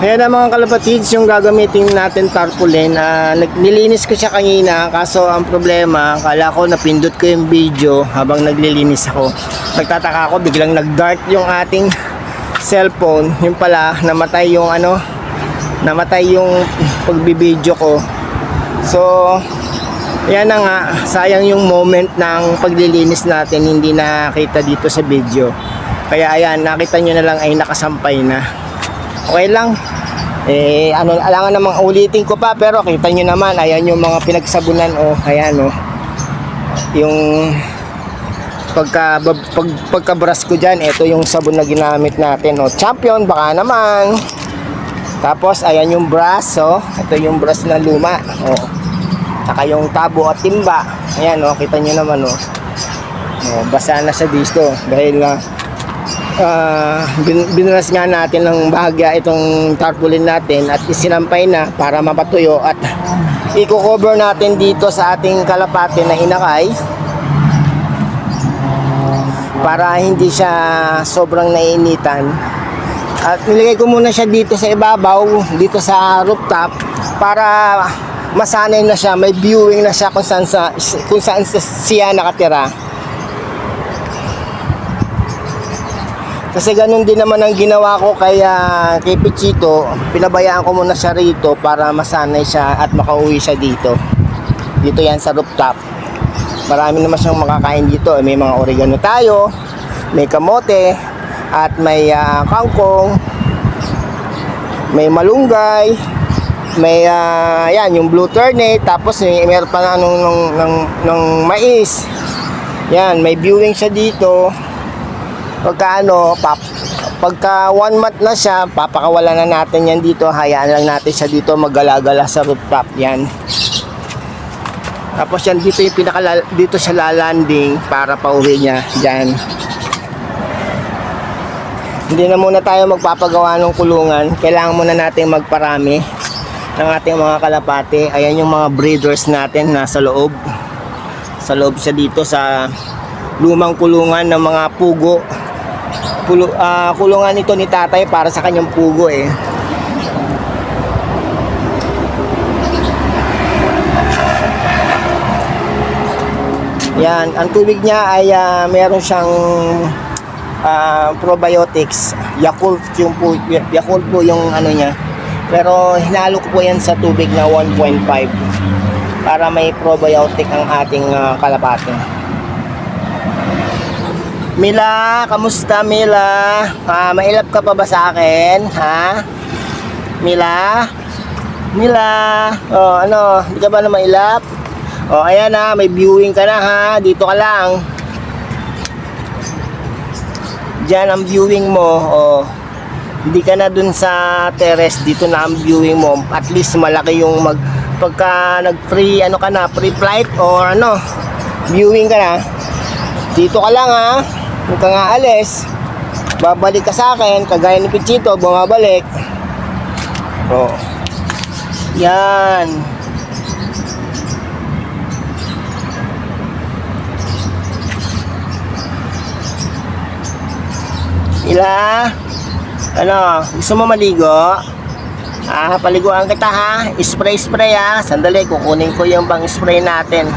Ayan na mga kalapatids, yung gagamitin natin tarpaulin. Nilinis ko siya kanina, kaso ang problema, kala ko napindot ko yung video habang naglilinis ako. Nagtataka ako, biglang nag-dart yung ating cellphone. Yung pala, namatay yung namatay yung pagbibideo ko. So, yan na nga, sayang yung moment ng paglilinis natin, hindi nakita dito sa video. Kaya ayan, nakita nyo na lang ay nakasampay na. Okay lang. Alangan namang ulitin ko pa, pero kita nyo naman, ayan yung mga pinagsabunan, ayan yung pagka-brush ko dyan, ito yung sabon na ginamit natin, Champion, baka naman. Tapos, ayan yung brush, ito yung brush na luma, saka yung tabo at timba, ayan, kita nyo naman, basa na sa dito, dahil binunas nga natin ng bahagya itong tarpaulin natin at isinampay na para mapatuyo, at i-cover natin dito sa ating kalapate na inakay para hindi siya sobrang naiinitan. At nilagay ko muna siya dito sa ibabaw, dito sa rooftop, para masanay na siya, may viewing na siya kung saan siya nakatira. Kasi ganun din naman ang ginawa ko kay Pichito. Pinabayaan ko muna siya rito para masanay siya at makauwi siya dito. Dito yan sa rooftop. Marami naman siyang makakain dito. May mga oregano tayo, may kamote, at may kangkong, may malunggay, may yan, yung blue turnip, tapos meron pa ng mais. Yan, may viewing siya dito. Pagka 1 month na siya, papakawalan na natin yan dito. Hayaan lang natin siya dito maggala-gala sa rooftop yan. Tapos yan dito yung dito siya lalanding para pauwi niya dyan. Hindi na muna tayo magpapagawa ng kulungan. Kailangan muna natin magparami ng ating mga kalapate. Ayan yung mga breeders natin nasa loob. Sa loob siya dito sa lumang kulungan ng mga pugo. Kulungan ito ni tatay para sa kanyang pugo Yan, ang tubig niya ay meron siyang probiotics. Yakult po yung niya. Pero hinalo ko po yan sa tubig na 1.5 para may probiotic ang ating kalapate. Mila, kamusta Mila? Mailap ka pa ba sa akin? Ha? Mila? Mila? Hindi ka ba na mailap? Ayan na, may viewing ka na ha. Dito ka lang. Diyan ang viewing mo. Hindi ka na dun sa terrace. Dito na ang viewing mo. At least malaki yung pagka nag-free, free flight or viewing ka na. Dito ka lang ha. Huwag ka nga alis. Babalik ka sa akin. Kagaya ni Pichito, bumabalik. Yan. Gusto mo maligo? Paliguan kita ha. Spray ha. Sandali, kukunin ko yung pang spray natin.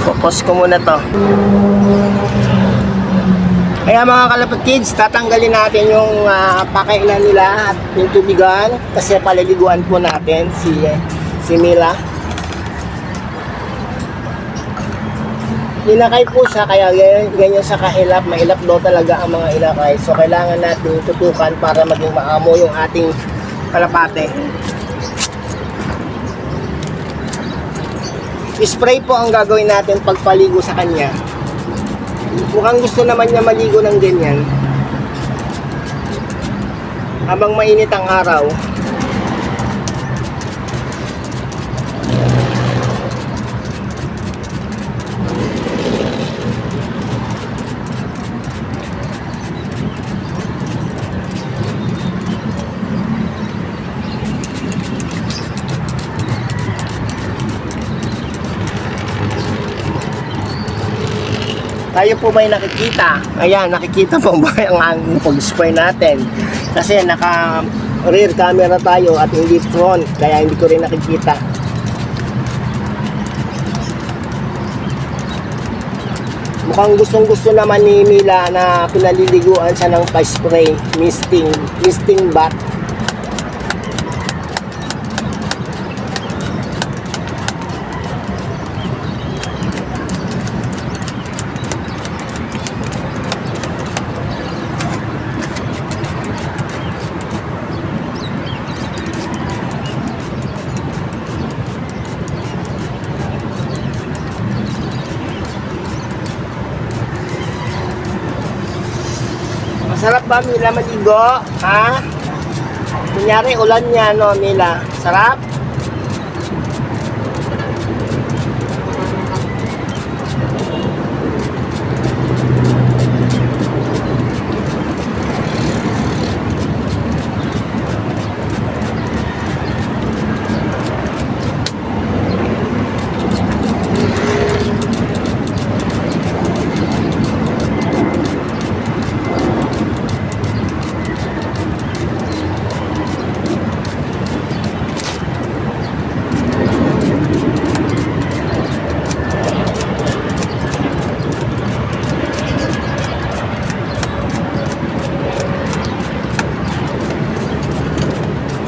Focus ko muna to. Kaya mga kalapatids, tatanggalin natin yung pakailan nila at yung tubigan kasi paliliguan po natin si Mila. Inakay po siya, kaya ganyan sa kailap. Mailap daw talaga ang mga inakay. So kailangan natin tutukan para maging maamo yung ating kalapate. Spray po ang gagawin natin pagpaligo sa kanya. Mukhang gusto naman niya maligo ng ganyan habang mainit ang araw. Tayo po ba'y nakikita? Ayan, nakikita po ba ang pag-spray natin? Kasi rear camera tayo at hindi front, kaya hindi ko rin nakikita. Mukhang gustong-gusto naman ni Mila na pinaliliguan siya ng pa-spray, misting bath. Sarap ba, Mila, maligo? Ha? Kunyari, ulan niya, no, Mila? Sarap?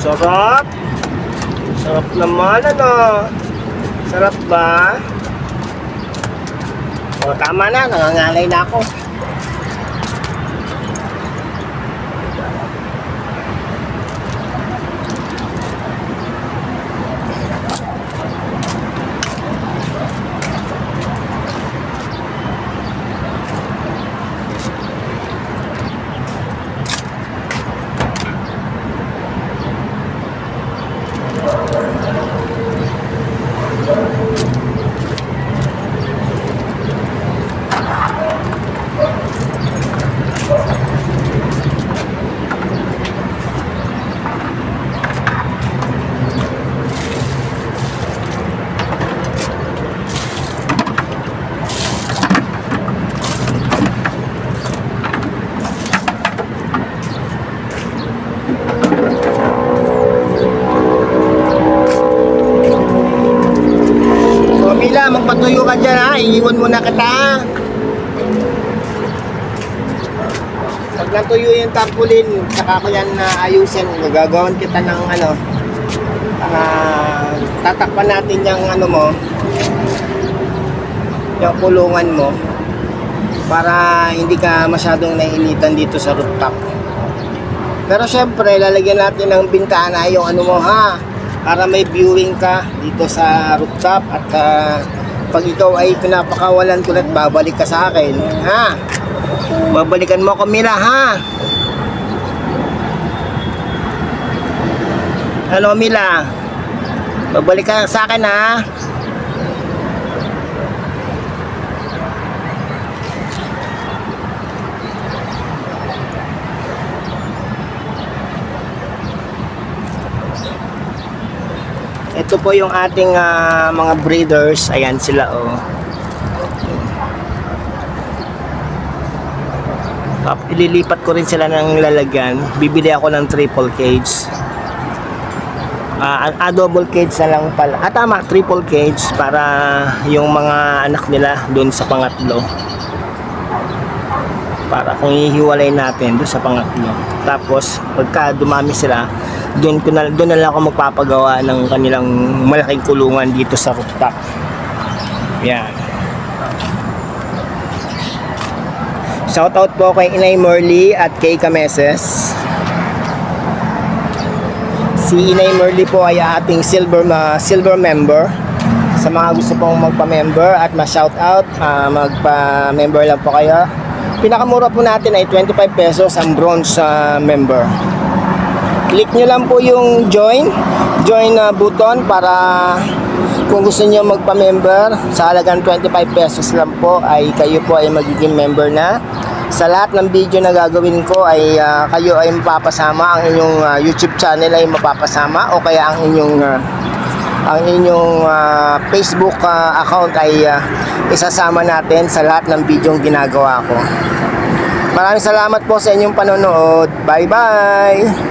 Sarap. Sarap naman, ano? Sarap ba? O, tama na. Nangangalay na ako. Mila, magpatuyo ka dyan, ha? Iiwan muna kita. Pag natuyo yung tarpaulin, saka ko yan ayusin. Gagawin kita ng ano, tatakpan natin yung ano mo, yung kulungan mo, para hindi ka masyadong naiinitan dito sa rooftop. Pero syempre, lalagyan natin ng bintana yung ano mo, ha? Para may viewing ka dito sa rooftop at pag ikaw ay pinapakawalan ko at babalik ka sa akin, ha? Babalikan mo ako, Mila, ha? Ano, Mila? Babalik ka sa akin, ha? Ito po yung ating mga breeders. Ayan sila, oh. Ililipat ko rin sila ng lalagyan. Bibili ako ng triple cage. Double cage na lang pala. Tama, triple cage para yung mga anak nila doon sa pangatlo. Para kung hihiwalay natin doon sa pangatlo. Tapos, pagka dumami sila, doon na lang ako magpapagawa ng kanilang malaking kulungan dito sa rooftop. Yan. Shoutout po kay Inay Merly at kay Kameses. Si Inay Merly po ay ating silver member. Sa mga gusto pong magpa-member at ma-shoutout, magpa-member lang po kayo. Pinakamura po natin ay 25 pesos ang bronze member. Click nyo lang po yung join button para kung gusto nyo magpa-member sa halagang 25 pesos lang po ay kayo po ay magiging member na. Sa lahat ng video na gagawin ko ay kayo ay mapapasama, ang inyong YouTube channel ay mapapasama o kaya ang inyong Facebook account ay isasama natin sa lahat ng video ginagawa ko. Maraming salamat po sa inyong panonood. Bye bye!